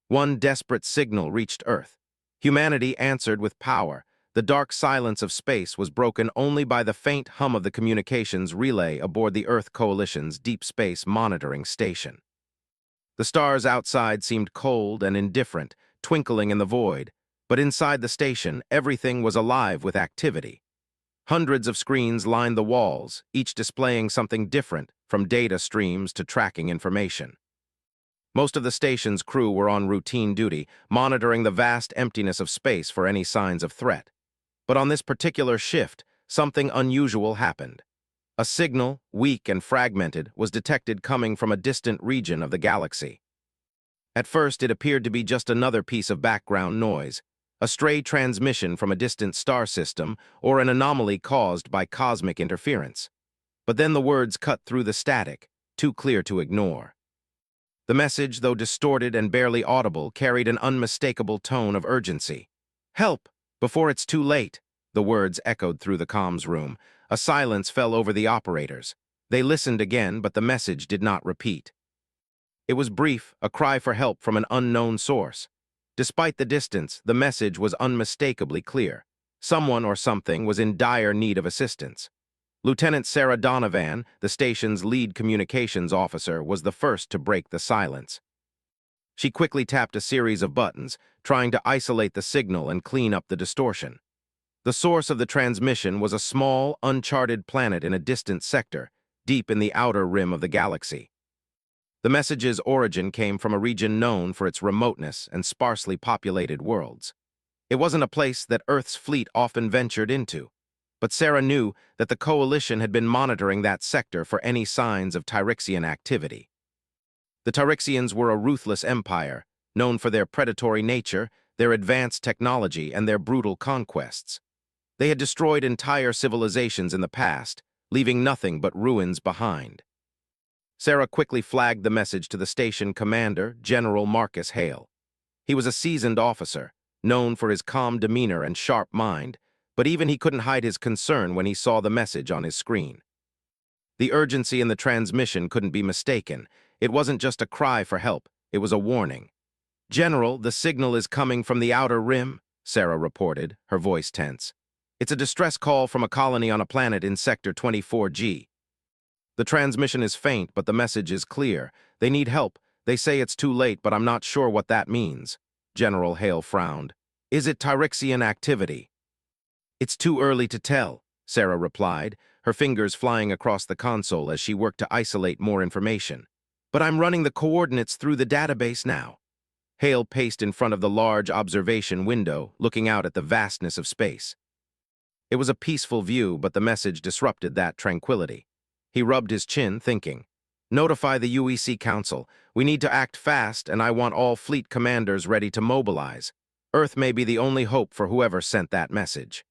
One desperate signal reached Earth. Humanity answered with power. The dark silence of space was broken only by the faint hum of the communications relay aboard the Earth Coalition's Deep Space Monitoring Station. The stars outside seemed cold and indifferent, twinkling in the void, but inside the station, everything was alive with activity. Hundreds of screens lined the walls, each displaying something different, from data streams to tracking information. Most of the station's crew were on routine duty, monitoring the vast emptiness of space for any signs of threat. But on this particular shift, something unusual happened. A signal, weak and fragmented, was detected coming from a distant region of the galaxy. At first, it appeared to be just another piece of background noise, a stray transmission from a distant star system or an anomaly caused by cosmic interference. But then the words cut through the static, too clear to ignore. The message, though distorted and barely audible, carried an unmistakable tone of urgency. "Help! Before it's too late!" The words echoed through the comms room. A silence fell over the operators. They listened again, but the message did not repeat. It was brief, a cry for help from an unknown source. Despite the distance, the message was unmistakably clear. Someone or something was in dire need of assistance. Lieutenant Sarah Donovan, the station's lead communications officer, was the first to break the silence. She quickly tapped a series of buttons, trying to isolate the signal and clean up the distortion. The source of the transmission was a small, uncharted planet in a distant sector, deep in the outer rim of the galaxy. The message's origin came from a region known for its remoteness and sparsely populated worlds. It wasn't a place that Earth's fleet often ventured into, but Sarah knew that the Coalition had been monitoring that sector for any signs of Tyrixian activity. The Tyrixians were a ruthless empire, known for their predatory nature, their advanced technology, and their brutal conquests. They had destroyed entire civilizations in the past, leaving nothing but ruins behind. Sarah quickly flagged the message to the station commander, General Marcus Hale. He was a seasoned officer, known for his calm demeanor and sharp mind, but even he couldn't hide his concern when he saw the message on his screen. The urgency in the transmission couldn't be mistaken. It wasn't just a cry for help, it was a warning. "General, the signal is coming from the outer rim," Sarah reported, her voice tense. "It's a distress call from a colony on a planet in Sector 24G. The transmission is faint, but the message is clear. They need help. They say it's too late, but I'm not sure what that means." General Hale frowned. "Is it Tyrixian activity?" "It's too early to tell," Sarah replied, her fingers flying across the console as she worked to isolate more information. "But I'm running the coordinates through the database now." Hale paced in front of the large observation window, looking out at the vastness of space. It was a peaceful view, but the message disrupted that tranquility. He rubbed his chin, thinking, "Notify the UEC Council. We need to act fast, and I want all fleet commanders ready to mobilize. Earth may be the only hope for whoever sent that message."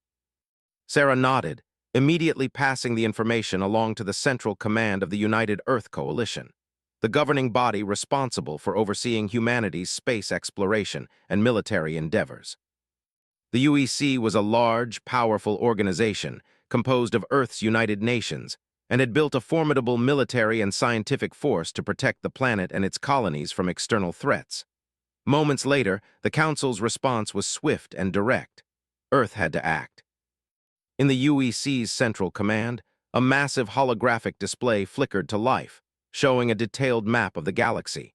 Sarah nodded, immediately passing the information along to the Central Command of the United Earth Coalition, the governing body responsible for overseeing humanity's space exploration and military endeavors. The UEC was a large, powerful organization composed of Earth's United Nations and had built a formidable military and scientific force to protect the planet and its colonies from external threats. Moments later, the Council's response was swift and direct. Earth had to act. In the UEC's Central Command, a massive holographic display flickered to life, showing a detailed map of the galaxy.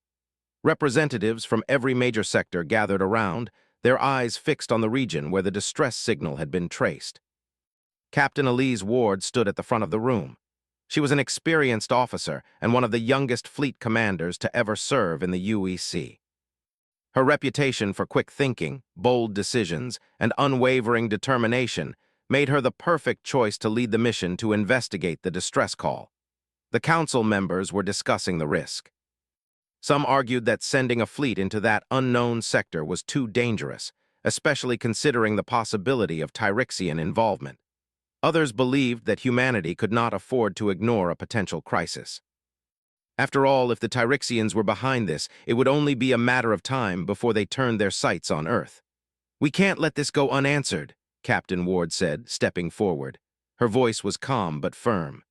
Representatives from every major sector gathered around, their eyes fixed on the region where the distress signal had been traced. Captain Elise Ward stood at the front of the room. She was an experienced officer and one of the youngest fleet commanders to ever serve in the UEC. Her reputation for quick thinking, bold decisions, and unwavering determination made her the perfect choice to lead the mission to investigate the distress call. The council members were discussing the risk. Some argued that sending a fleet into that unknown sector was too dangerous, especially considering the possibility of Tyrixian involvement. Others believed that humanity could not afford to ignore a potential crisis. After all, if the Tyrixians were behind this, it would only be a matter of time before they turned their sights on Earth. "We can't let this go unanswered," Captain Ward said, stepping forward. Her voice was calm but firm.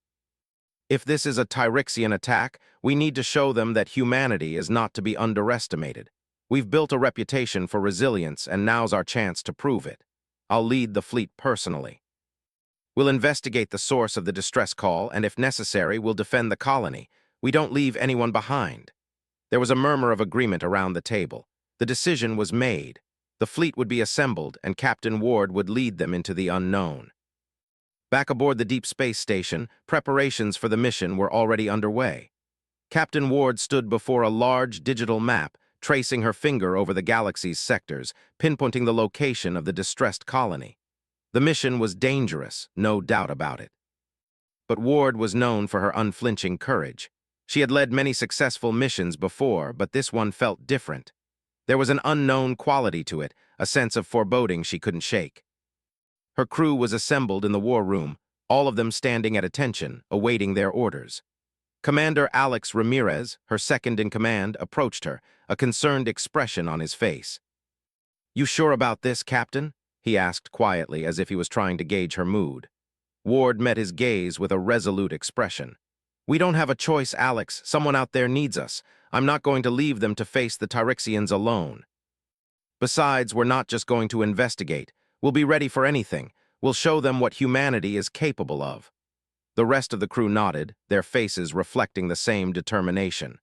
"If this is a Tyrixian attack, we need to show them that humanity is not to be underestimated. We've built a reputation for resilience, and now's our chance to prove it. I'll lead the fleet personally. We'll investigate the source of the distress call, and if necessary, we'll defend the colony. We don't leave anyone behind." There was a murmur of agreement around the table. The decision was made. The fleet would be assembled, and Captain Ward would lead them into the unknown. Back aboard the deep space station, preparations for the mission were already underway. Captain Ward stood before a large digital map, tracing her finger over the galaxy's sectors, pinpointing the location of the distressed colony. The mission was dangerous, no doubt about it. But Ward was known for her unflinching courage. She had led many successful missions before, but this one felt different. There was an unknown quality to it, a sense of foreboding she couldn't shake. Her crew was assembled in the war room, all of them standing at attention, awaiting their orders. Commander Alex Ramirez, her second-in-command, approached her, a concerned expression on his face. "You sure about this, Captain?" he asked quietly, as if he was trying to gauge her mood. Ward met his gaze with a resolute expression. "We don't have a choice, Alex. Someone out there needs us. I'm not going to leave them to face the Tyrexians alone. Besides, we're not just going to investigate. We'll be ready for anything. We'll show them what humanity is capable of." The rest of the crew nodded, their faces reflecting the same determination.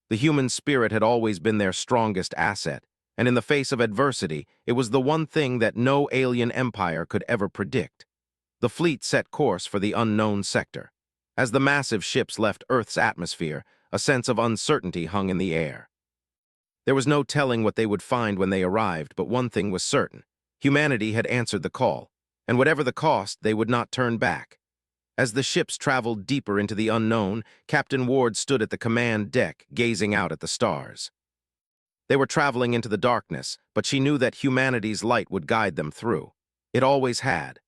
The human spirit had always been their strongest asset, and in the face of adversity, it was the one thing that no alien empire could ever predict. The fleet set course for the unknown sector. As the massive ships left Earth's atmosphere, a sense of uncertainty hung in the air. There was no telling what they would find when they arrived, but one thing was certain. Humanity had answered the call, and whatever the cost, they would not turn back. As the ships traveled deeper into the unknown, Captain Ward stood at the command deck, gazing out at the stars. They were traveling into the darkness, but she knew that humanity's light would guide them through. It always had.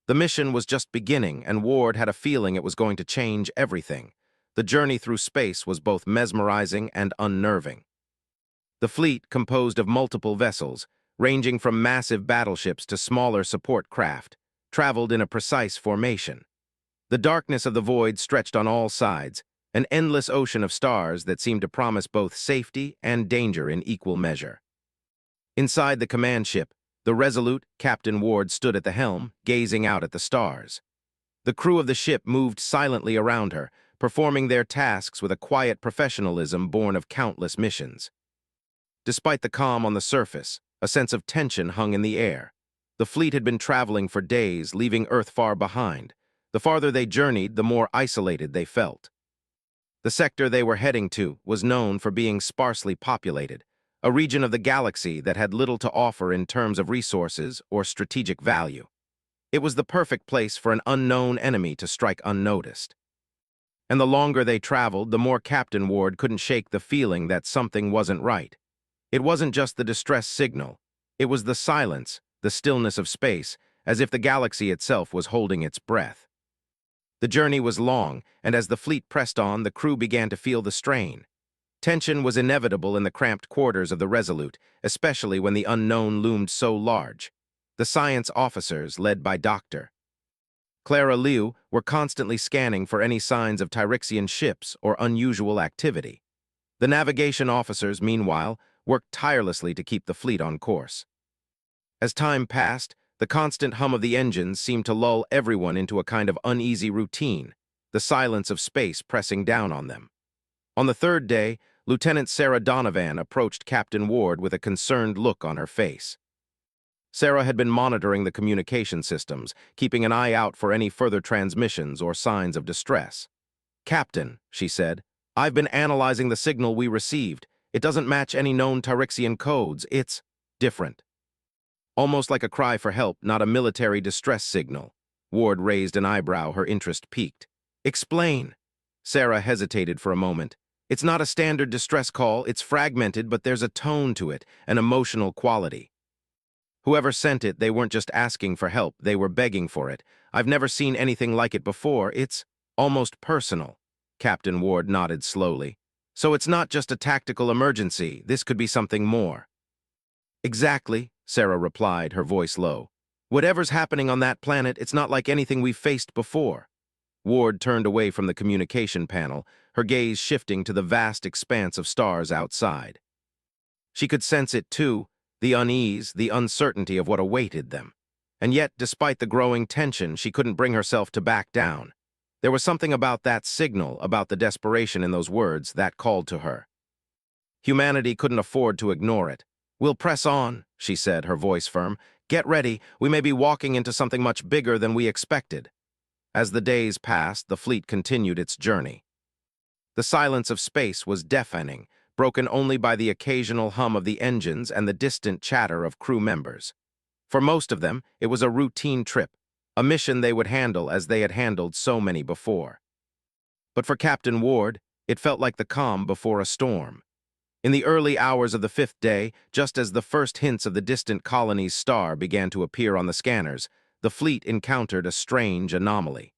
The mission was just beginning, and Ward had a feeling it was going to change everything. The journey through space was both mesmerizing and unnerving. The fleet, composed of multiple vessels, ranging from massive battleships to smaller support craft, traveled in a precise formation. The darkness of the void stretched on all sides, an endless ocean of stars that seemed to promise both safety and danger in equal measure. Inside the command ship, the resolute Captain Ward stood at the helm, gazing out at the stars. The crew of the ship moved silently around her, performing their tasks with a quiet professionalism born of countless missions. Despite the calm on the surface, a sense of tension hung in the air. The fleet had been traveling for days, leaving Earth far behind. The farther they journeyed, the more isolated they felt. The sector they were heading to was known for being sparsely populated, a region of the galaxy that had little to offer in terms of resources or strategic value. It was the perfect place for an unknown enemy to strike unnoticed. And the longer they traveled, the more Captain Ward couldn't shake the feeling that something wasn't right. It wasn't just the distress signal. It was the silence, the stillness of space, as if the galaxy itself was holding its breath. The journey was long, and as the fleet pressed on, the crew began to feel the strain. Tension was inevitable in the cramped quarters of the Resolute, especially when the unknown loomed so large. The science officers, led by Dr. Clara Liu, were constantly scanning for any signs of Tyrexian ships or unusual activity. The navigation officers, meanwhile, worked tirelessly to keep the fleet on course. As time passed, the constant hum of the engines seemed to lull everyone into a kind of uneasy routine, the silence of space pressing down on them. On the third day, Lieutenant Sarah Donovan approached Captain Ward with a concerned look on her face. Sarah had been monitoring the communication systems, keeping an eye out for any further transmissions or signs of distress. "Captain," she said, "I've been analyzing the signal we received. It doesn't match any known Tyrexian codes. It's different." Almost like a cry for help, not a military distress signal. Ward raised an eyebrow, her interest piqued. "Explain." Sarah hesitated for a moment. "It's not a standard distress call. It's fragmented, but there's a tone to it, an emotional quality. Whoever sent it, they weren't just asking for help, they were begging for it. I've never seen anything like it before. It's almost personal." Captain Ward nodded slowly. "So it's not just a tactical emergency. This could be something more." "Exactly," Sarah replied, her voice low. "Whatever's happening on that planet, it's not like anything we've faced before." Ward turned away from the communication panel, her gaze shifting to the vast expanse of stars outside. She could sense it too, the unease, the uncertainty of what awaited them. And yet, despite the growing tension, she couldn't bring herself to back down. There was something about that signal, about the desperation in those words, that called to her. Humanity couldn't afford to ignore it. "We'll press on," she said, her voice firm. "Get ready, we may be walking into something much bigger than we expected." As the days passed, the fleet continued its journey. The silence of space was deafening, broken only by the occasional hum of the engines and the distant chatter of crew members. For most of them, it was a routine trip, a mission they would handle as they had handled so many before. But for Captain Ward, it felt like the calm before a storm. In the early hours of the fifth day, just as the first hints of the distant colony's star began to appear on the scanners, the fleet encountered a strange anomaly.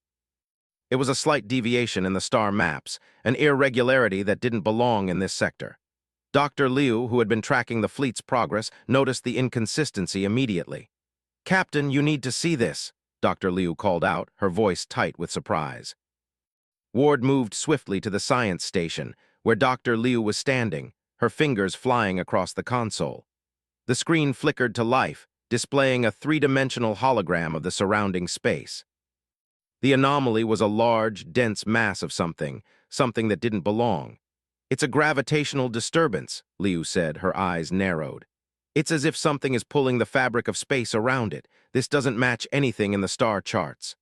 It was a slight deviation in the star maps, an irregularity that didn't belong in this sector. Dr. Liu, who had been tracking the fleet's progress, noticed the inconsistency immediately. "Captain, you need to see this," Dr. Liu called out, her voice tight with surprise. Ward moved swiftly to the science station, where Dr. Liu was standing, her fingers flying across the console. The screen flickered to life, displaying a three-dimensional hologram of the surrounding space. The anomaly was a large, dense mass of something that didn't belong. "It's a gravitational disturbance," Liu said, her eyes narrowed. "It's as if something is pulling the fabric of space around it. This doesn't match anything in the star charts."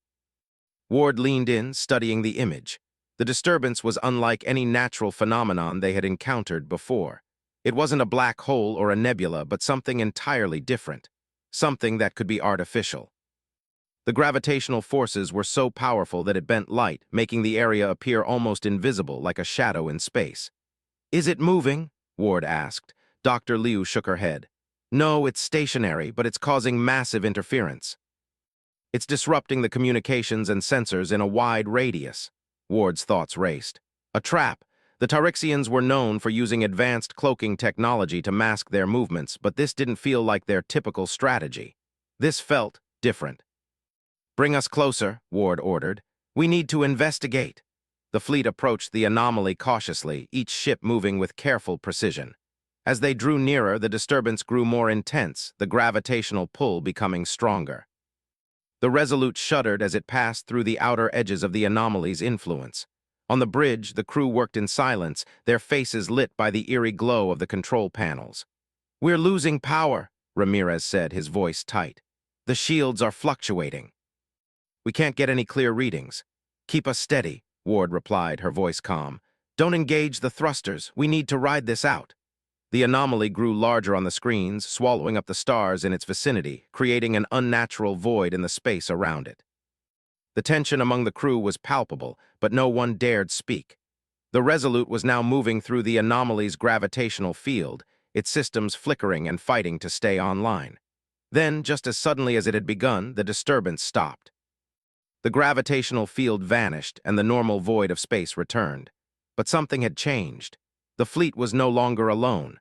Ward leaned in, studying the image. The disturbance was unlike any natural phenomenon they had encountered before. It wasn't a black hole or a nebula, but something entirely different. Something that could be artificial. The gravitational forces were so powerful that it bent light, making the area appear almost invisible, like a shadow in space. "Is it moving?" Ward asked. Dr. Liu shook her head. "No, it's stationary, but it's causing massive interference. It's disrupting the communications and sensors in a wide radius." Ward's thoughts raced. A trap. The Tyrixians were known for using advanced cloaking technology to mask their movements, but this didn't feel like their typical strategy. This felt different. "Bring us closer," Ward ordered. "We need to investigate." The fleet approached the anomaly cautiously, each ship moving with careful precision. As they drew nearer, the disturbance grew more intense, the gravitational pull becoming stronger. The Resolute shuddered as it passed through the outer edges of the anomaly's influence. On the bridge, the crew worked in silence, their faces lit by the eerie glow of the control panels. "We're losing power," Ramirez said, his voice tight. "The shields are fluctuating. We can't get any clear readings." "Keep us steady," Ward replied, her voice calm. "Don't engage the thrusters. We need to ride this out." The anomaly grew larger on the screens, swallowing up the stars in its vicinity, creating an unnatural void in the space around it. The tension among the crew was palpable, but no one dared speak. The Resolute was now moving through the anomaly's gravitational field, its systems flickering and fighting to stay online. Then, just as suddenly as it had begun, the disturbance stopped. The gravitational field vanished, and the normal void of space returned. But something had changed. The fleet was no longer alone.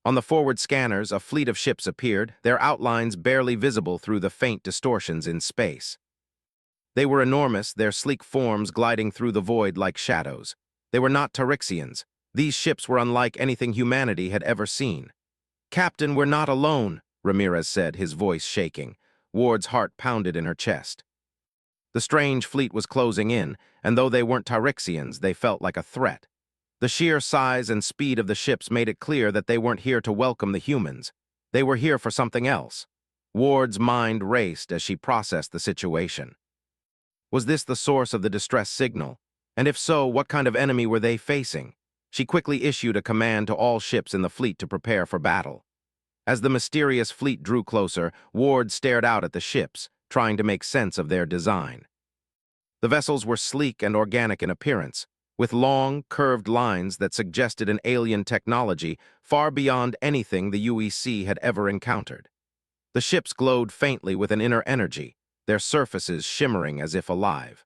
On the forward scanners, a fleet of ships appeared, their outlines barely visible through the faint distortions in space. They were enormous, their sleek forms gliding through the void like shadows. They were not Tyrixians. These ships were unlike anything humanity had ever seen. "Captain, we're not alone," Ramirez said, his voice shaking. Ward's heart pounded in her chest. The strange fleet was closing in, and though they weren't Tyrixians, they felt like a threat. The sheer size and speed of the ships made it clear that they weren't here to welcome the humans. They were here for something else. Ward's mind raced as she processed the situation. Was this the source of the distress signal? And if so, what kind of enemy were they facing? She quickly issued a command to all ships in the fleet to prepare for battle. As the mysterious fleet drew closer, Ward stared out at the ships, trying to make sense of their design. The vessels were sleek and organic in appearance, with long, curved lines that suggested an alien technology far beyond anything the UEC had ever encountered. The ships glowed faintly with an inner energy, their surfaces shimmering as if alive.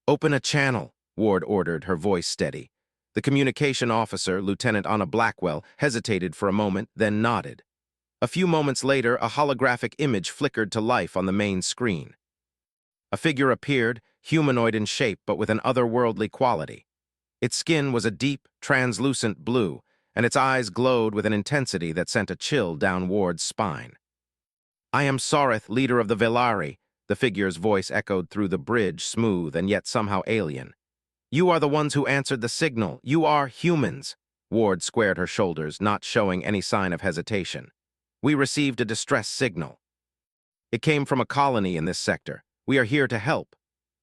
"Open a channel," Ward ordered, her voice steady. The communication officer, Lieutenant Anna Blackwell, hesitated for a moment, then nodded. A few moments later, a holographic image flickered to life on the main screen. A figure appeared, humanoid in shape but with an otherworldly quality. Its skin was a deep, translucent blue, and its eyes glowed with an intensity that sent a chill down Ward's spine. "I am Sareth, leader of the Velari," the figure's voice echoed through the bridge, smooth and yet somehow alien. "You are the ones who answered the signal. You are humans." Ward squared her shoulders, not showing any sign of hesitation. "We received a distress signal. It came from a colony in this sector. We are here to help."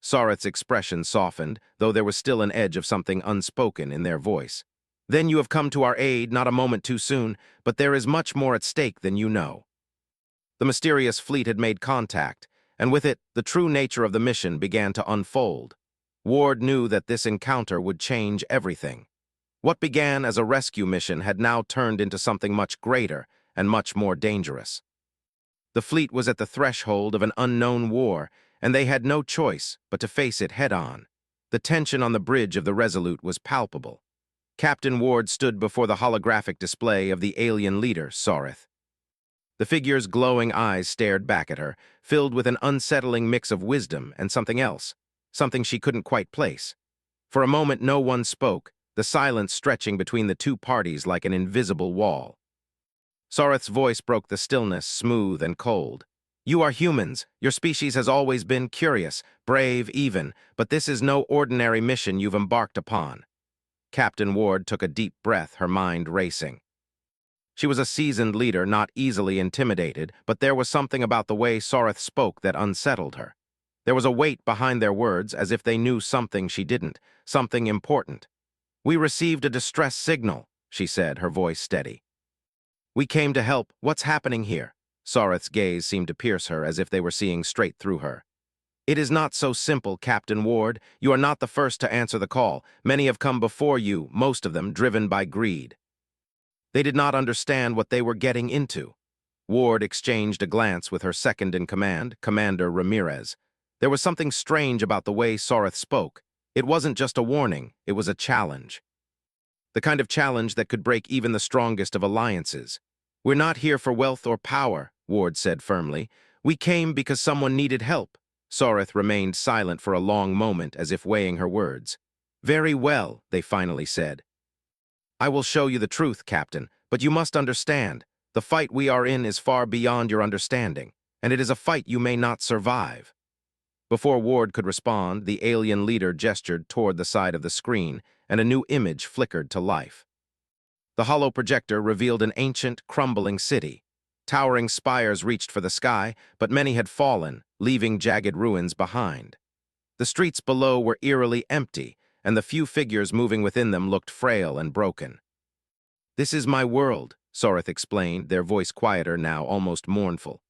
Sareth's expression softened, though there was still an edge of something unspoken in their voice. "Then you have come to our aid, not a moment too soon, but there is much more at stake than you know." The mysterious fleet had made contact, and with it, the true nature of the mission began to unfold. Ward knew that this encounter would change everything. What began as a rescue mission had now turned into something much greater and much more dangerous. The fleet was at the threshold of an unknown war, and they had no choice but to face it head-on. The tension on the bridge of the Resolute was palpable. Captain Ward stood before the holographic display of the alien leader, Sareth. The figure's glowing eyes stared back at her, filled with an unsettling mix of wisdom and something else, something she couldn't quite place. For a moment no one spoke, the silence stretching between the two parties like an invisible wall. Sareth's voice broke the stillness, smooth and cold. "You are humans. Your species has always been curious, brave even, but this is no ordinary mission you've embarked upon." Captain Ward took a deep breath, her mind racing. She was a seasoned leader, not easily intimidated, but there was something about the way Sareth spoke that unsettled her. There was a weight behind their words, as if they knew something she didn't, something important. "We received a distress signal," she said, her voice steady. "We came to help. What's happening here?" Sareth's gaze seemed to pierce her, as if they were seeing straight through her. "It is not so simple, Captain Ward. You are not the first to answer the call. Many have come before you, most of them driven by greed." They did not understand what they were getting into. Ward exchanged a glance with her second-in-command, Commander Ramirez. There was something strange about the way Sareth spoke. It wasn't just a warning, it was a challenge. The kind of challenge that could break even the strongest of alliances. "We're not here for wealth or power," Ward said firmly. "We came because someone needed help." Sareth remained silent for a long moment, as if weighing her words. "Very well," they finally said. "I will show you the truth, Captain, but you must understand. The fight we are in is far beyond your understanding, and it is a fight you may not survive." Before Ward could respond, the alien leader gestured toward the side of the screen, and a new image flickered to life. The hollow projector revealed an ancient, crumbling city. Towering spires reached for the sky, but many had fallen, leaving jagged ruins behind. The streets below were eerily empty, and the few figures moving within them looked frail and broken. "This is my world," Sareth explained, their voice quieter now, almost mournful.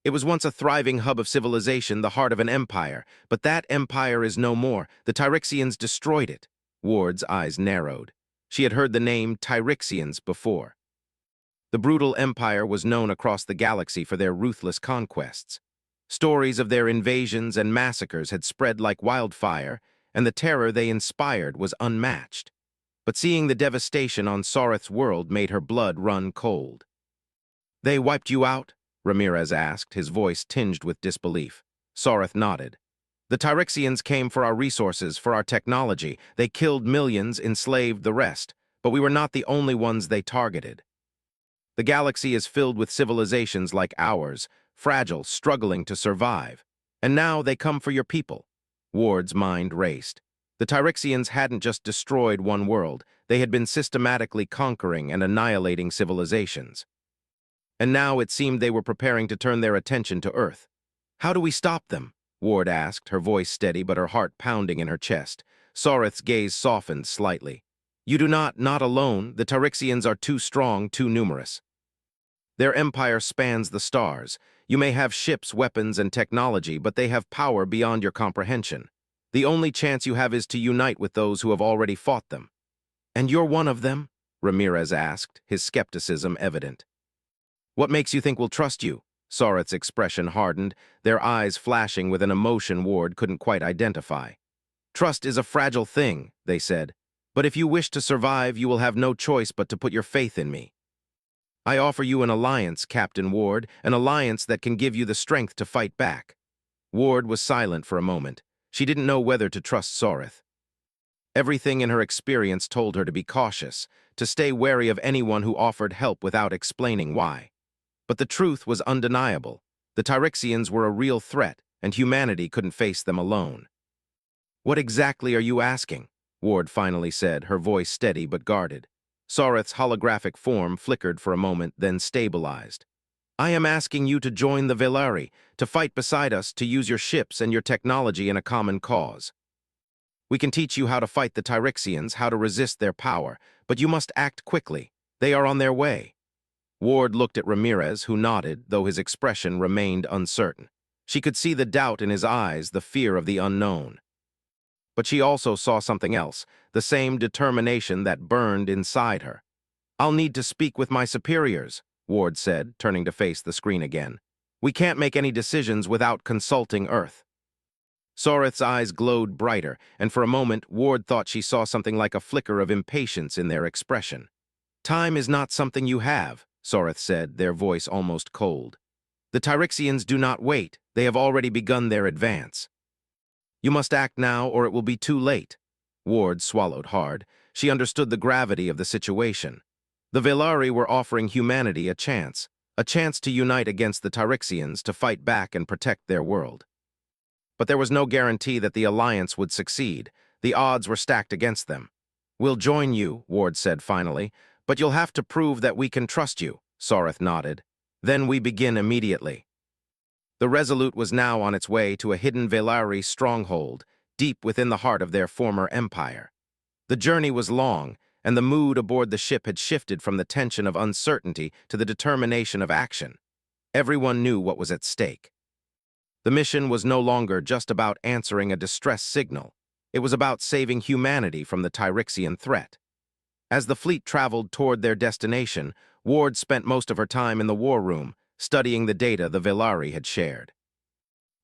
"It was once a thriving hub of civilization, the heart of an empire, but that empire is no more. The Tyrixians destroyed it." Ward's eyes narrowed. She had heard the name Tyrixians before. The brutal empire was known across the galaxy for their ruthless conquests. Stories of their invasions and massacres had spread like wildfire, and the terror they inspired was unmatched. But seeing the devastation on Sareth's world made her blood run cold. "They wiped you out?" Ramirez asked, his voice tinged with disbelief. Sareth nodded. "The Tyrixians came for our resources, for our technology. They killed millions, enslaved the rest, but we were not the only ones they targeted. The galaxy is filled with civilizations like ours, fragile, struggling to survive. And now they come for your people." Ward's mind raced. The Tyrixians hadn't just destroyed one world, they had been systematically conquering and annihilating civilizations. And now it seemed they were preparing to turn their attention to Earth. "How do we stop them?" Ward asked, her voice steady but her heart pounding in her chest. Sareth's gaze softened slightly. "You do not alone. The Tyrixians are too strong, too numerous. Their empire spans the stars. You may have ships, weapons, and technology, but they have power beyond your comprehension. The only chance you have is to unite with those who have already fought them." "And you're one of them?" Ramirez asked, his skepticism evident. "What makes you think we'll trust you?" Sareth's expression hardened, their eyes flashing with an emotion Ward couldn't quite identify. "Trust is a fragile thing," they said. "But if you wish to survive, you will have no choice but to put your faith in me. I offer you an alliance, Captain Ward, an alliance that can give you the strength to fight back." Ward was silent for a moment. She didn't know whether to trust Sareth. Everything in her experience told her to be cautious, to stay wary of anyone who offered help without explaining why. But the truth was undeniable. The Tyrexians were a real threat, and humanity couldn't face them alone. "What exactly are you asking?" Ward finally said, her voice steady but guarded. Soreth's holographic form flickered for a moment, then stabilized. "I am asking you to join the Velari, to fight beside us, to use your ships and your technology in a common cause. We can teach you how to fight the Tyrexians, how to resist their power, but you must act quickly. They are on their way." Ward looked at Ramirez, who nodded, though his expression remained uncertain. She could see the doubt in his eyes, the fear of the unknown. But she also saw something else, the same determination that burned inside her. "I'll need to speak with my superiors," Ward said, turning to face the screen again. "We can't make any decisions without consulting Earth." Soreth's eyes glowed brighter, and for a moment Ward thought she saw something like a flicker of impatience in their expression. "Time is not something you have," Soreth said, their voice almost cold. "The Tyrexians do not wait. They have already begun their advance. You must act now or it will be too late." Ward swallowed hard. She understood the gravity of the situation. The Velari were offering humanity a chance to unite against the Tyrexians, to fight back and protect their world. But there was no guarantee that the alliance would succeed. The odds were stacked against them. "We'll join you," Ward said finally, "but you'll have to prove that we can trust you." Soreth nodded. "Then we begin immediately." The Resolute was now on its way to a hidden Velari stronghold, deep within the heart of their former empire. The journey was long, and the mood aboard the ship had shifted from the tension of uncertainty to the determination of action. Everyone knew what was at stake. The mission was no longer just about answering a distress signal. It was about saving humanity from the Tyrexian threat. As the fleet traveled toward their destination, Ward spent most of her time in the war room, studying the data the Velari had shared.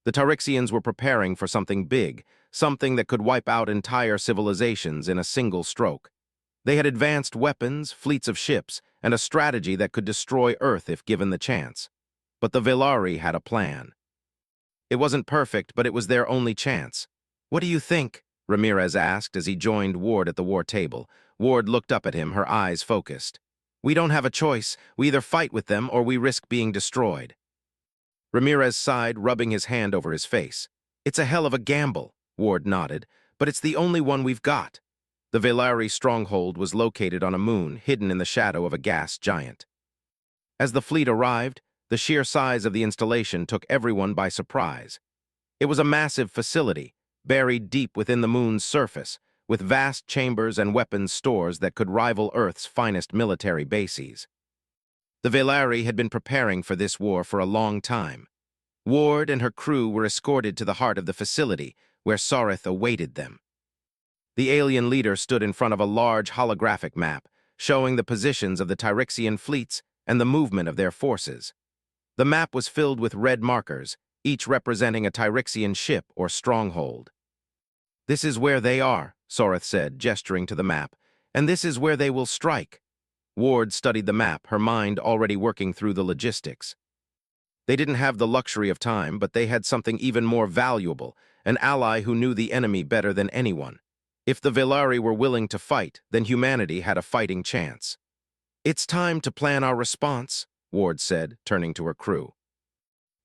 The Tyrexians were preparing for something big, something that could wipe out entire civilizations in a single stroke. They had advanced weapons, fleets of ships, and a strategy that could destroy Earth if given the chance. But the Velari had a plan. It wasn't perfect, but it was their only chance. "What do you think?" Ramirez asked as he joined Ward at the war table. Ward looked up at him, her eyes focused. "We don't have a choice. We either fight with them or we risk being destroyed." Ramirez sighed, rubbing his hand over his face. "It's a hell of a gamble," Ward nodded, "but it's the only one we've got." The Velari stronghold was located on a moon, hidden in the shadow of a gas giant. As the fleet arrived, the sheer size of the installation took everyone by surprise. It was a massive facility, buried deep within the moon's surface, with vast chambers and weapons stores that could rival Earth's finest military bases. The Velari had been preparing for this war for a long time. Ward and her crew were escorted to the heart of the facility, where Soreth awaited them. The alien leader stood in front of a large holographic map, showing the positions of the Tyrexian fleets and the movement of their forces. The map was filled with red markers, each representing a Tyrexian ship or stronghold. "This is where they are," Soreth said, gesturing to the map, "and this is where they will strike." Ward studied the map, her mind already working through the logistics. They didn't have the luxury of time, but they had something even more valuable, an ally who knew the enemy better than anyone. If the Velari were willing to fight, then humanity had a fighting chance. "It's time to plan our response," Ward said, turning to her crew.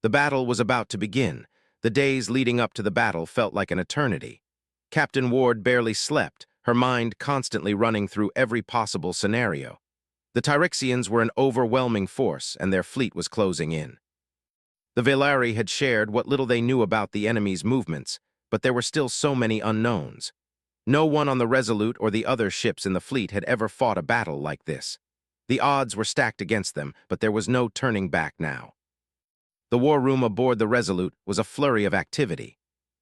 The battle was about to begin. The days leading up to the battle felt like an eternity. Captain Ward barely slept, her mind constantly running through every possible scenario. The Tyrexians were an overwhelming force, and their fleet was closing in. The Velari had shared what little they knew about the enemy's movements, but there were still so many unknowns. No one on the Resolute or the other ships in the fleet had ever fought a battle like this. The odds were stacked against them, but there was no turning back now. The war room aboard the Resolute was a flurry of activity.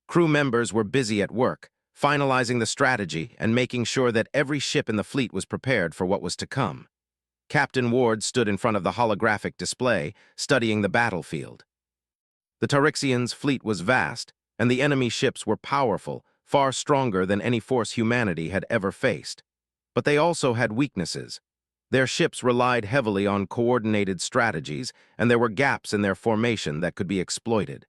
Crew members were busy at work, finalizing the strategy and making sure that every ship in the fleet was prepared for what was to come. Captain Ward stood in front of the holographic display, studying the battlefield. The Tyrexians' fleet was vast, and the enemy ships were powerful, far stronger than any force humanity had ever faced. But they also had weaknesses. Their ships relied heavily on coordinated strategies, and there were gaps in their formation that could be exploited.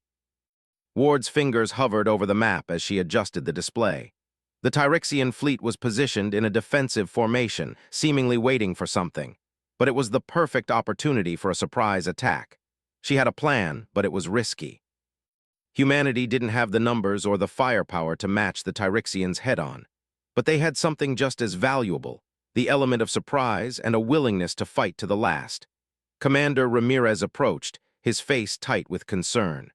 Ward's fingers hovered over the map as she adjusted the display. The Tyrexian fleet was positioned in a defensive formation, seemingly waiting for something. But it was the perfect opportunity for a surprise attack. She had a plan, but it was risky. Humanity didn't have the numbers or the firepower to match the Tyrexians head-on. But they had something just as valuable, the element of surprise and a willingness to fight to the last. Commander Ramirez approached, his face tight with concern.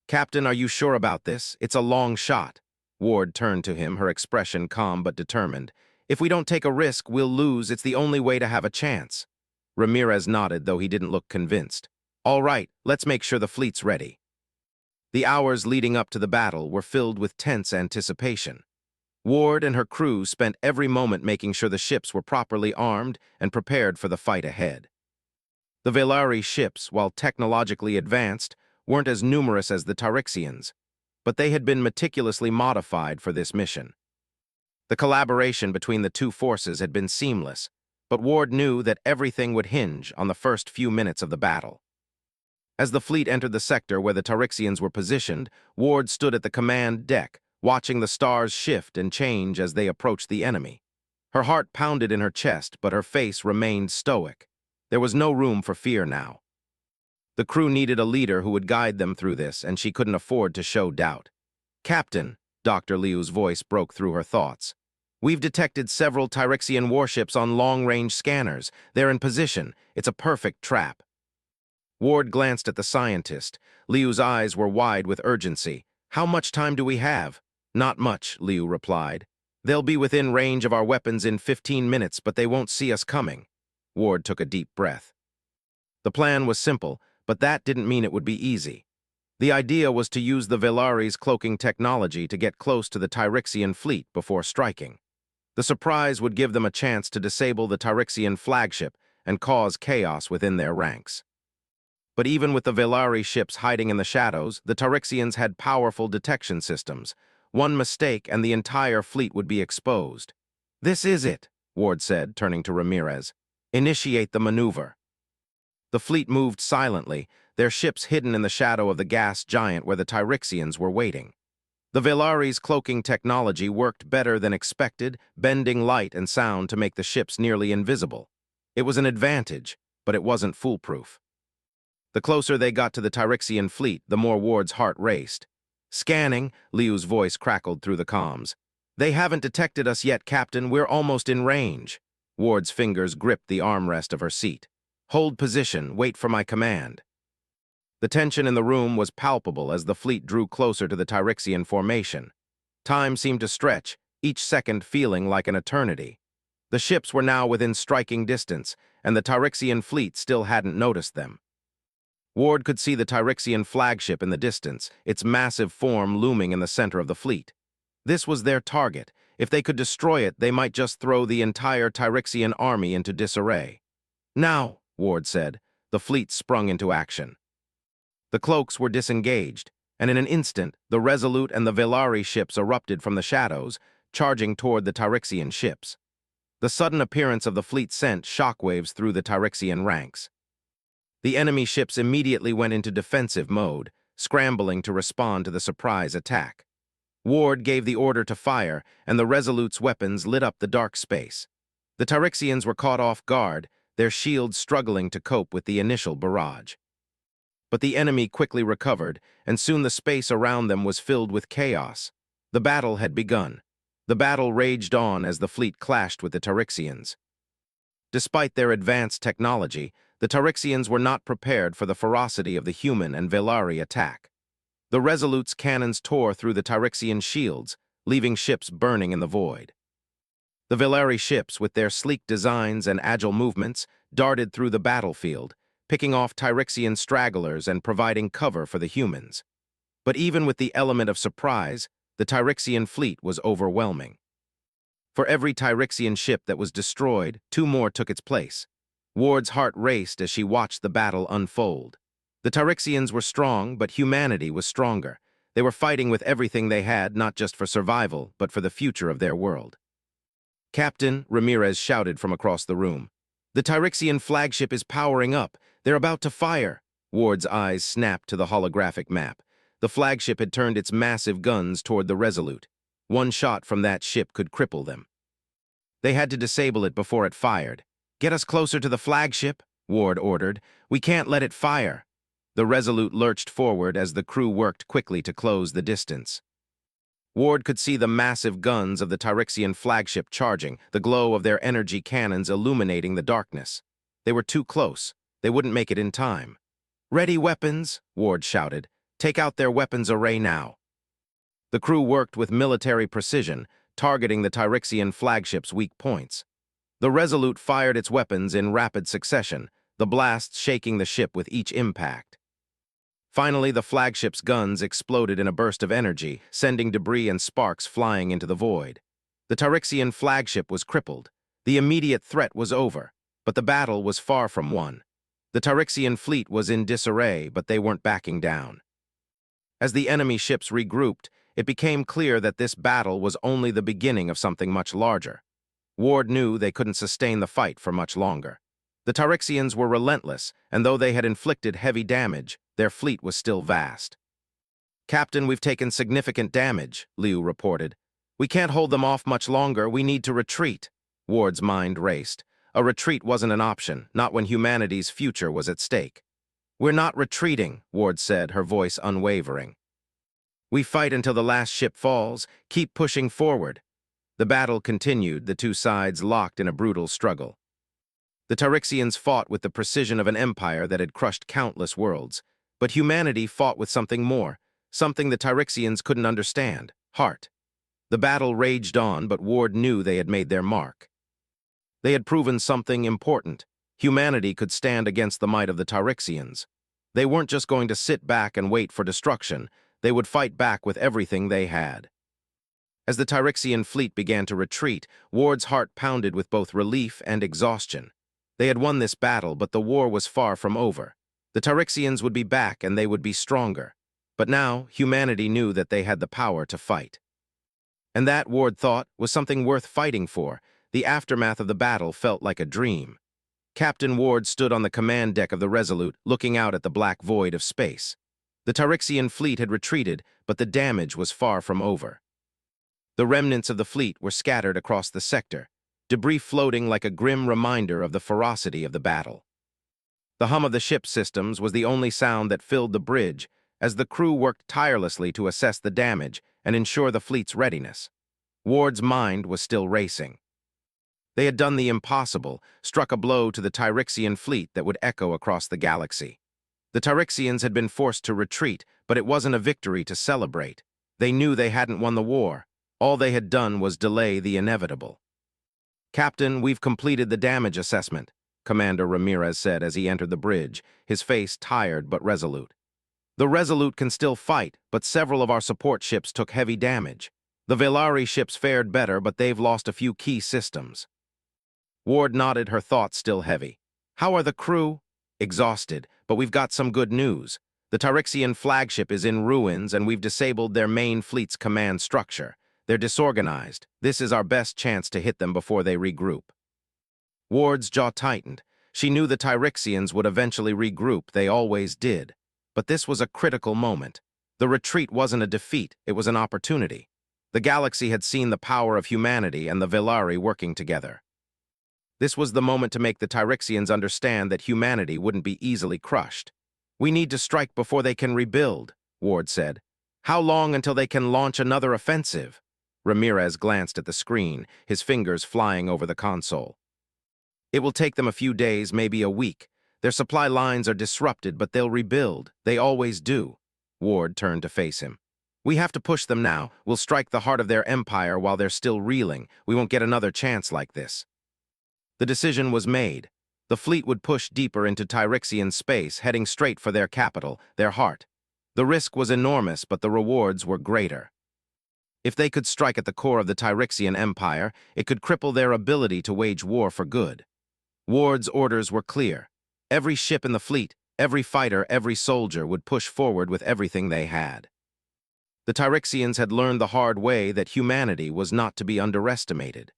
"Captain, are you sure about this? It's a long shot." Ward turned to him, her expression calm but determined. "If we don't take a risk, we'll lose. It's the only way to have a chance." Ramirez nodded, though he didn't look convinced. "All right, let's make sure the fleet's ready." The hours leading up to the battle were filled with tense anticipation. Ward and her crew spent every moment making sure the ships were properly armed and prepared for the fight ahead. The Velari ships, while technologically advanced, weren't as numerous as the Tyrexians, but they had been meticulously modified for this mission. The collaboration between the two forces had been seamless, but Ward knew that everything would hinge on the first few minutes of the battle. As the fleet entered the sector where the Tyrexians were positioned, Ward stood at the command deck, watching the stars shift and change as they approached the enemy. Her heart pounded in her chest, but her face remained stoic. There was no room for fear now. The crew needed a leader who would guide them through this, and she couldn't afford to show doubt. "Captain," Dr. Liu's voice broke through her thoughts. "We've detected several Tyrexian warships on long-range scanners. They're in position. It's a perfect trap." Ward glanced at the scientist. Liu's eyes were wide with urgency. "How much time do we have?" "Not much," Liu replied. "They'll be within range of our weapons in 15 minutes, but they won't see us coming." Ward took a deep breath. The plan was simple, but that didn't mean it would be easy. The idea was to use the Velari's cloaking technology to get close to the Tyrexian fleet before striking. The surprise would give them a chance to disable the Tyrexian flagship and cause chaos within their ranks. But even with the Velari ships hiding in the shadows, the Tyrexians had powerful detection systems. One mistake and the entire fleet would be exposed. "This is it," Ward said, turning to Ramirez. "Initiate the maneuver." The fleet moved silently, their ships hidden in the shadow of the gas giant where the Tyrexians were waiting. The Velari's cloaking technology worked better than expected, bending light and sound to make the ships nearly invisible. It was an advantage, but it wasn't foolproof. The closer they got to the Tyrexian fleet, the more Ward's heart raced. "Scanning," Liu's voice crackled through the comms. "They haven't detected us yet, Captain. We're almost in range." Ward's fingers gripped the armrest of her seat. "Hold position. Wait for my command." The tension in the room was palpable as the fleet drew closer to the Tyrexian formation. Time seemed to stretch, each second feeling like an eternity. The ships were now within striking distance, and the Tyrexian fleet still hadn't noticed them. Ward could see the Tyrexian flagship in the distance, its massive form looming in the center of the fleet. This was their target. If they could destroy it, they might just throw the entire Tyrexian army into disarray. "Now," Ward said. The fleet sprung into action. The cloaks were disengaged, and in an instant, the Resolute and the Velari ships erupted from the shadows, charging toward the Tyrexian ships. The sudden appearance of the fleet sent shockwaves through the Tyrexian ranks. The enemy ships immediately went into defensive mode, scrambling to respond to the surprise attack. Ward gave the order to fire, and the Resolute's weapons lit up the dark space. The Tyrexians were caught off guard, their shields struggling to cope with the initial barrage. But the enemy quickly recovered, and soon the space around them was filled with chaos. The battle had begun. The battle raged on as the fleet clashed with the Tyrexians. Despite their advanced technology, the Tyrexians were not prepared for the ferocity of the human and Velari attack. The Resolute's cannons tore through the Tyrexian shields, leaving ships burning in the void. The Velari ships, with their sleek designs and agile movements, darted through the battlefield, picking off Tyrexian stragglers and providing cover for the humans. But even with the element of surprise, the Tyrexian fleet was overwhelming. For every Tyrexian ship that was destroyed, 2 more took its place. Ward's heart raced as she watched the battle unfold. The Tyrexians were strong, but humanity was stronger. They were fighting with everything they had, not just for survival, but for the future of their world. "Captain," Ramirez shouted from across the room. "The Tyrexian flagship is powering up. They're about to fire." Ward's eyes snapped to the holographic map. The flagship had turned its massive guns toward the Resolute. One shot from that ship could cripple them. They had to disable it before it fired. "Get us closer to the flagship," Ward ordered. "We can't let it fire." The Resolute lurched forward as the crew worked quickly to close the distance. Ward could see the massive guns of the Tyrexian flagship charging, the glow of their energy cannons illuminating the darkness. They were too close. They wouldn't make it in time. "Ready weapons," Ward shouted. "Take out their weapons array now." The crew worked with military precision, targeting the Tyrexian flagship's weak points. The Resolute fired its weapons in rapid succession, the blasts shaking the ship with each impact. Finally, the flagship's guns exploded in a burst of energy, sending debris and sparks flying into the void. The Tyrexian flagship was crippled. The immediate threat was over, but the battle was far from won. The Tyrexian fleet was in disarray, but they weren't backing down. As the enemy ships regrouped, it became clear that this battle was only the beginning of something much larger. Ward knew they couldn't sustain the fight for much longer. The Tyrexians were relentless, and though they had inflicted heavy damage, their fleet was still vast. "Captain, we've taken significant damage," Liu reported. "We can't hold them off much longer. We need to retreat." Ward's mind raced. A retreat wasn't an option, not when humanity's future was at stake. "We're not retreating," Ward said, her voice unwavering. "We fight until the last ship falls. Keep pushing forward." The battle continued, the two sides locked in a brutal struggle. The Tyrexians fought with the precision of an empire that had crushed countless worlds. But humanity fought with something more, something the Tyrexians couldn't understand: heart. The battle raged on, but Ward knew they had made their mark. They had proven something important. Humanity could stand against the might of the Tyrexians. They weren't just going to sit back and wait for destruction. They would fight back with everything they had. As the Tyrexian fleet began to retreat, Ward's heart pounded with both relief and exhaustion. They had won this battle, but the war was far from over. The Tyrexians would be back and they would be stronger. But now, humanity knew that they had the power to fight. And that, Ward thought, was something worth fighting for. The aftermath of the battle felt like a dream. Captain Ward stood on the command deck of the Resolute, looking out at the black void of space. The Tyrexian fleet had retreated, but the damage was far from over. The remnants of the fleet were scattered across the sector, debris floating like a grim reminder of the ferocity of the battle. The hum of the ship's systems was the only sound that filled the bridge as the crew worked tirelessly to assess the damage and ensure the fleet's readiness. Ward's mind was still racing. They had done the impossible, struck a blow to the Tyrexian fleet that would echo across the galaxy. The Tyrexians had been forced to retreat, but it wasn't a victory to celebrate. They knew they hadn't won the war. All they had done was delay the inevitable. "Captain, we've completed the damage assessment," Commander Ramirez said as he entered the bridge, his face tired but resolute. "The Resolute can still fight, but several of our support ships took heavy damage. The Velari ships fared better, but they've lost a few key systems." Ward nodded, her thoughts still heavy. "How are the crew?" "Exhausted, but we've got some good news. The Tyrexian flagship is in ruins, and we've disabled their main fleet's command structure. They're disorganized. This is our best chance to hit them before they regroup." Ward's jaw tightened. She knew the Tyrexians would eventually regroup, they always did. But this was a critical moment. The retreat wasn't a defeat, it was an opportunity. The galaxy had seen the power of humanity and the Velari working together. This was the moment to make the Tyrexians understand that humanity wouldn't be easily crushed. "We need to strike before they can rebuild," Ward said. "How long until they can launch another offensive?" Ramirez glanced at the screen, his fingers flying over the console. "It will take them a few days, maybe a week. Their supply lines are disrupted, but they'll rebuild. They always do." Ward turned to face him. "We have to push them now. We'll strike the heart of their empire while they're still reeling. We won't get another chance like this." The decision was made. The fleet would push deeper into Tyrexian space, heading straight for their capital, their heart. The risk was enormous, but the rewards were greater. If they could strike at the core of the Tyrexian empire, it could cripple their ability to wage war for good. Ward's orders were clear. Every ship in the fleet, every fighter, every soldier would push forward with everything they had. The Tyrexians had learned the hard way that humanity was not to be underestimated.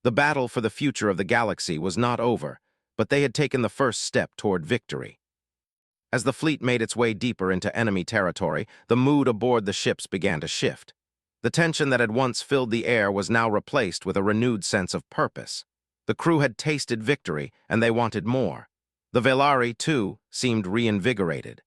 The battle for the future of the galaxy was not over, but they had taken the first step toward victory. As the fleet made its way deeper into enemy territory, the mood aboard the ships began to shift. The tension that had once filled the air was now replaced with a renewed sense of purpose. The crew had tasted victory, and they wanted more. The Velari, too, seemed reinvigorated.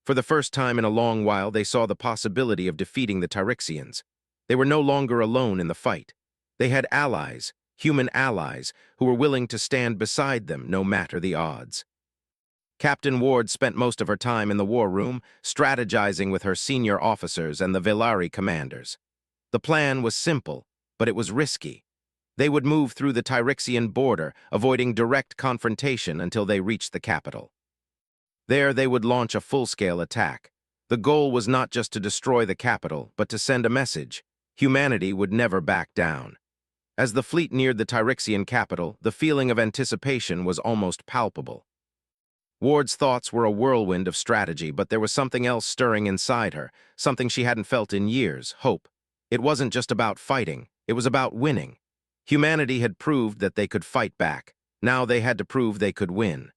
For the first time in a long while, they saw the possibility of defeating the Tyrixians. They were no longer alone in the fight. They had allies, human allies, who were willing to stand beside them no matter the odds. Captain Ward spent most of her time in the war room, strategizing with her senior officers and the Velari commanders. The plan was simple, but it was risky. They would move through the Tyrixian border, avoiding direct confrontation until they reached the capital. There they would launch a full-scale attack. The goal was not just to destroy the capital, but to send a message. Humanity would never back down. As the fleet neared the Tyrixian capital, the feeling of anticipation was almost palpable. Ward's thoughts were a whirlwind of strategy, but there was something else stirring inside her, something she hadn't felt in years: hope. It wasn't just about fighting, it was about winning. Humanity had proved that they could fight back. Now they had to prove they could win.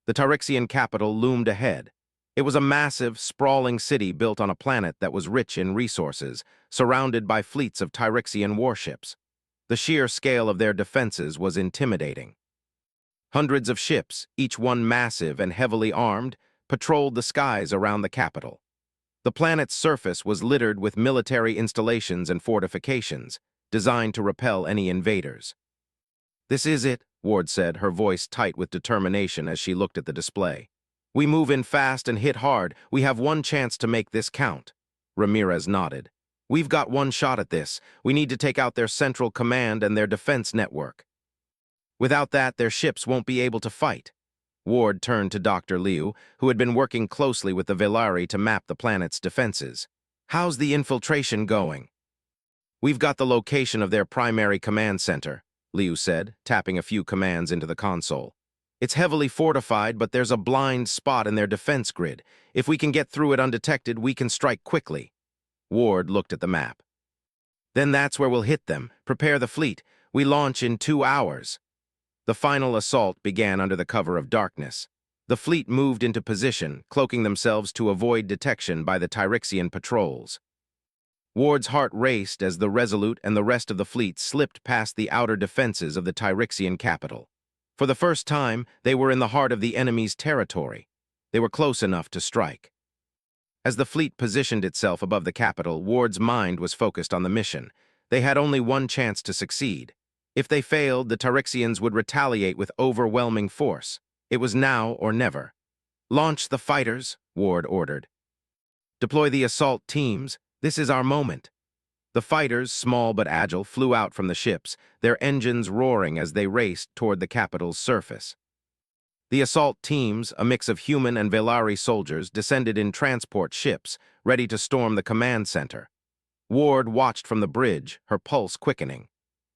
The Tyrixian capital loomed ahead. It was a massive, sprawling city built on a planet that was rich in resources, surrounded by fleets of Tyrixian warships. The sheer scale of their defenses was intimidating. Hundreds of ships, each one massive and heavily armed, patrolled the skies around the capital. The planet's surface was littered with military installations and fortifications, designed to repel any invaders. "This is it," Ward said, her voice tight with determination as she looked at the display. "We move in fast and hit hard. We have one chance to make this count." Ramirez nodded. "We've got one shot at this. We need to take out their central command and their defense network. Without that, their ships won't be able to fight." Ward turned to Dr. Liu, who had been working closely with the Velari to map the planet's defenses. "How's the infiltration going?" "We've got the location of their primary command center," Liu said, tapping a few commands into the console. "It's heavily fortified, but there's a blind spot in their defense grid. If we can get through it undetected, we can strike quickly." Ward looked at the map. "Then that's where we'll hit them. Prepare the fleet. We launch in 2 hours." The final assault began under the cover of darkness. The fleet moved into position, cloaking themselves to avoid detection by the Tyrixian patrols. Ward's heart raced as the Resolute and the rest of the fleet slipped past the outer defenses of the Tyrixian capital. For the first time, they were in the heart of the enemy's territory. They were close enough to strike. As the fleet positioned itself above the capital, Ward's mind was focused on the mission. They had only one chance to succeed. If they failed, the Tyrixians would retaliate with overwhelming force. It was now or never. "Launch the fighters," Ward ordered. "Deploy the assault teams. This is our moment." The fighters, small but agile, flew out from the ships, their engines roaring as they raced toward the capital's surface. The assault teams, a mix of human and Velari soldiers, descended in transport ships, ready to storm the command center. Ward watched from the bridge, her pulse quickening.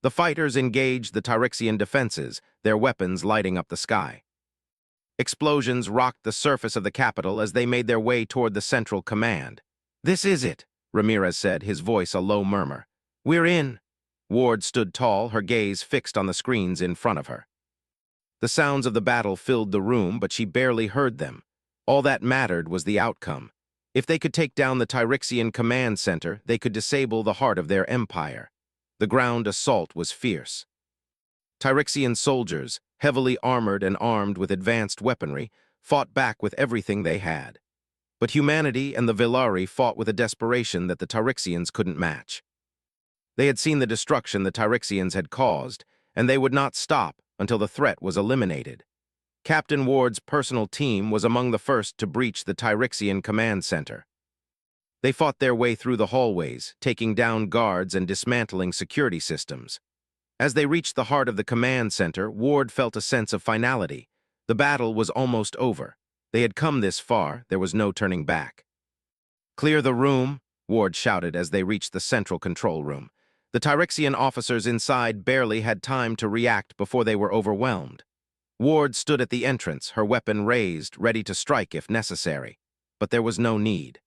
The fighters engaged the Tyrixian defenses, their weapons lighting up the sky. Explosions rocked the surface of the capital as they made their way toward the central command. "This is it," Ramirez said, his voice a low murmur. "We're in." Ward stood tall, her gaze fixed on the screens in front of her. The sounds of the battle filled the room, but she barely heard them. All that mattered was the outcome. If they could take down the Tyrixian command center, they could disable the heart of their empire. The ground assault was fierce. Tyrixian soldiers, heavily armored and armed with advanced weaponry, fought back with everything they had. But humanity and the Velari fought with a desperation that the Tyrixians couldn't match. They had seen the destruction the Tyrixians had caused, and they would not stop until the threat was eliminated. Captain Ward's personal team was among the first to breach the Tyrixian command center. They fought their way through the hallways, taking down guards and dismantling security systems. As they reached the heart of the command center, Ward felt a sense of finality. The battle was almost over. They had come this far, there was no turning back. "Clear the room," Ward shouted as they reached the central control room. The Tyrixian officers inside barely had time to react before they were overwhelmed. Ward stood at the entrance, her weapon raised, ready to strike if necessary. But there was no need.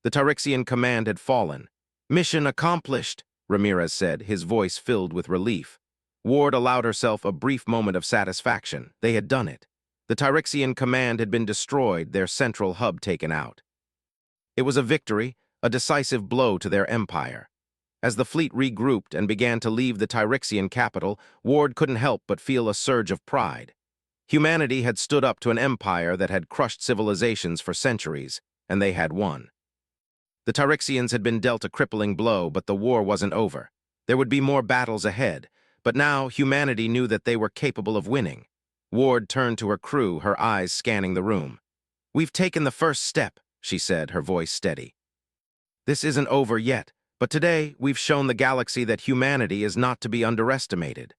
The Tyrixian command had fallen. "Mission accomplished," Ramirez said, his voice filled with relief. Ward allowed herself a brief moment of satisfaction. They had done it. The Tyrixian command had been destroyed, their central hub taken out. It was a victory, a decisive blow to their empire. As the fleet regrouped and began to leave the Tyrixian capital, Ward couldn't help but feel a surge of pride. Humanity had stood up to an empire that had crushed civilizations for centuries, and they had won. The Tyrixians had been dealt a crippling blow, but the war wasn't over. There would be more battles ahead, but now humanity knew that they were capable of winning. Ward turned to her crew, her eyes scanning the room. "We've taken the first step," she said, her voice steady. "This isn't over yet, but today we've shown the galaxy that humanity is not to be underestimated."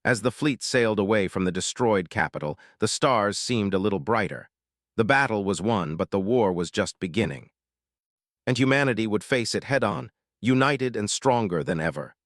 As the fleet sailed away from the destroyed capital, the stars seemed a little brighter. The battle was won, but the war was just beginning. And humanity would face it head-on, united and stronger than ever.